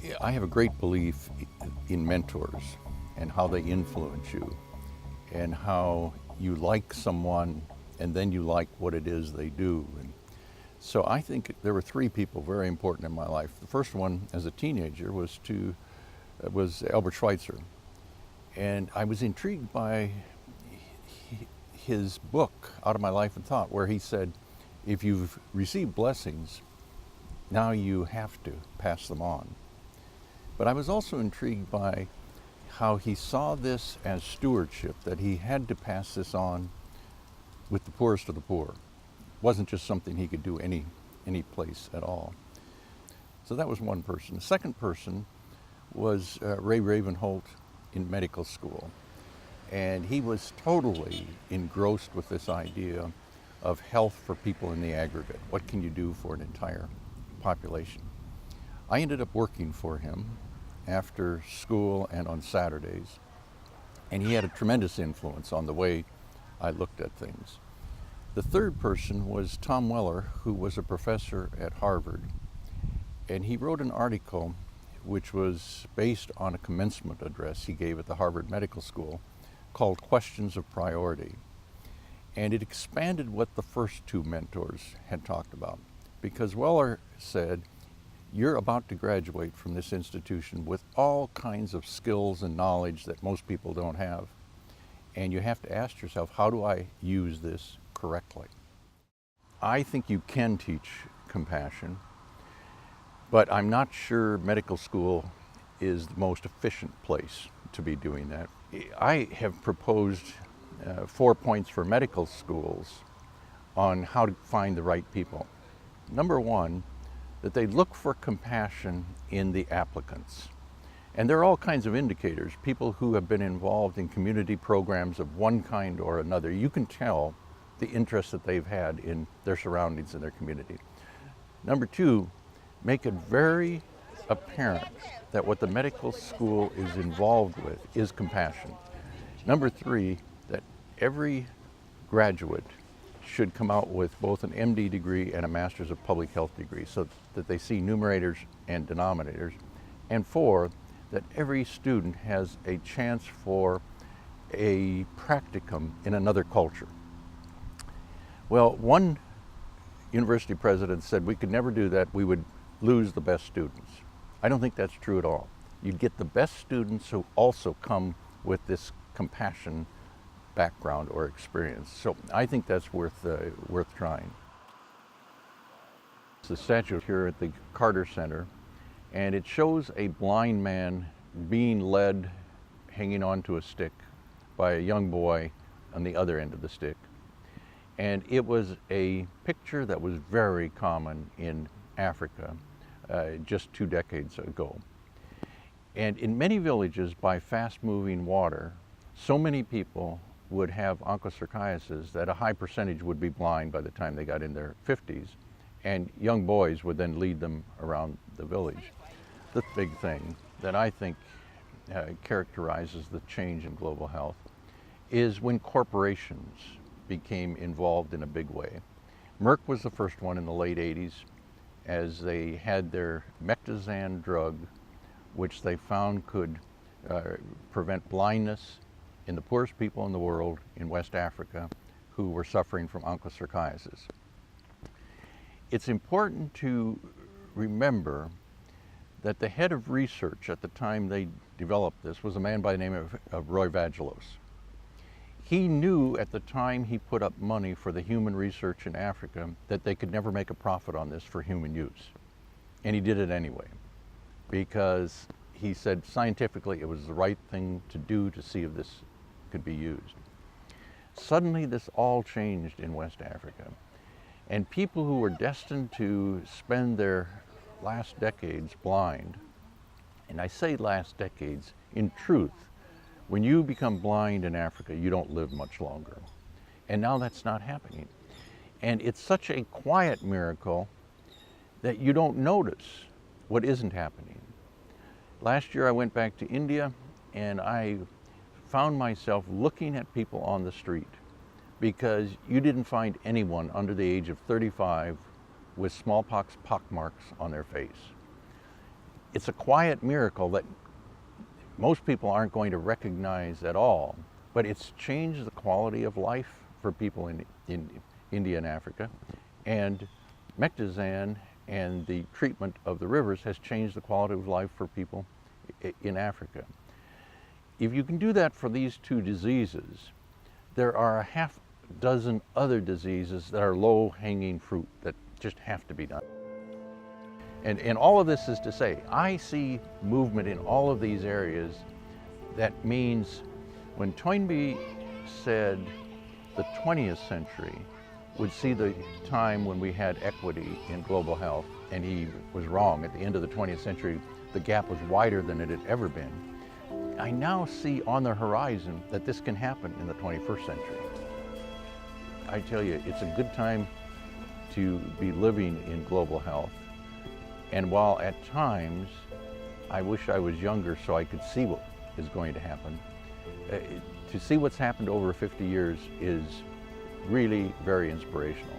Yeah, I have a great belief in mentors and how they influence you and how you like someone and then you like what it is they do. And so I think there were three people very important in my life. The first one as a teenager was Albert Schweitzer. And I was intrigued by his book, Out of My Life and Thought, where he said, if you've received blessings, now you have to pass them on. But I was also intrigued by how he saw this as stewardship, that he had to pass this on with the poorest of the poor. It wasn't just something he could do any place at all. So that was one person. The second person was Ray Ravenholt in medical school. And he was totally engrossed with this idea of health for people in the aggregate. What can you do for an entire population? I ended up working for him after school and on Saturdays, and he had a tremendous influence on the way I looked at things. The third person was Tom Weller, who was a professor at Harvard, and he wrote an article which was based on a commencement address he gave at the Harvard Medical School called Questions of Priority. And it expanded what the first two mentors had talked about, because Weller said, you're about to graduate from this institution with all kinds of skills and knowledge that most people don't have. And you have to ask yourself, how do I use this correctly? I think you can teach compassion, but I'm not sure medical school is the most efficient place to be doing that. I have proposed 4 points for medical schools on how to find the right people. Number one, that they look for compassion in the applicants. And there are all kinds of indicators. People who have been involved in community programs of one kind or another, you can tell the interest that they've had in their surroundings and their community. Number two, make it very apparent that what the medical school is involved with is compassion. Number three, that every graduate should come out with both an MD degree and a Master's of Public Health degree so that they see numerators and denominators. And four, that every student has a chance for a practicum in another culture. Well, one university president said we could never do that, we would lose the best students. I don't think that's true at all. You'd get the best students who also come with this compassion background or experience. So I think that's worth trying. It's a statue here at the Carter Center, and it shows a blind man being led, hanging onto a stick, by a young boy on the other end of the stick. And it was a picture that was very common in Africa just 2 decades ago. And in many villages, by fast-moving water, so many people would have onchocerciasis that a high percentage would be blind by the time they got in their 50s, and young boys would then lead them around the village. The big thing that I think characterizes the change in global health is when corporations became involved in a big way. Merck was the first one in the late 80s, as they had their Mectizan drug, which they found could prevent blindness in the poorest people in the world in West Africa who were suffering from onchocerciasis. It's important to remember that the head of research at the time they developed this was a man by the name of Roy Vagelos. He knew at the time he put up money for the human research in Africa that they could never make a profit on this for human use. And he did it anyway, because he said scientifically it was the right thing to do to see if this could be used. Suddenly this all changed in West Africa, and people who were destined to spend their last decades blind, and I say last decades, in truth, when you become blind in Africa, you don't live much longer. And now that's not happening. And it's such a quiet miracle that you don't notice what isn't happening. Last year I went back to India, and I found myself looking at people on the street because you didn't find anyone under the age of 35 with smallpox pockmarks on their face. It's a quiet miracle that most people aren't going to recognize at all, but it's changed the quality of life for people in India and Africa. And Mectizan and the treatment of the rivers has changed the quality of life for people in Africa. If you can do that for these two diseases, there are a half dozen other diseases that are low-hanging fruit that just have to be done. And all of this is to say, I see movement in all of these areas. That means when Toynbee said the 20th century would see the time when we had equity in global health, and he was wrong. At the end of the 20th century, the gap was wider than it had ever been. I now see on the horizon that this can happen in the 21st century. I tell you, it's a good time to be living in global health. And while at times I wish I was younger so I could see what is going to happen, to see what's happened over 50 years is really very inspirational.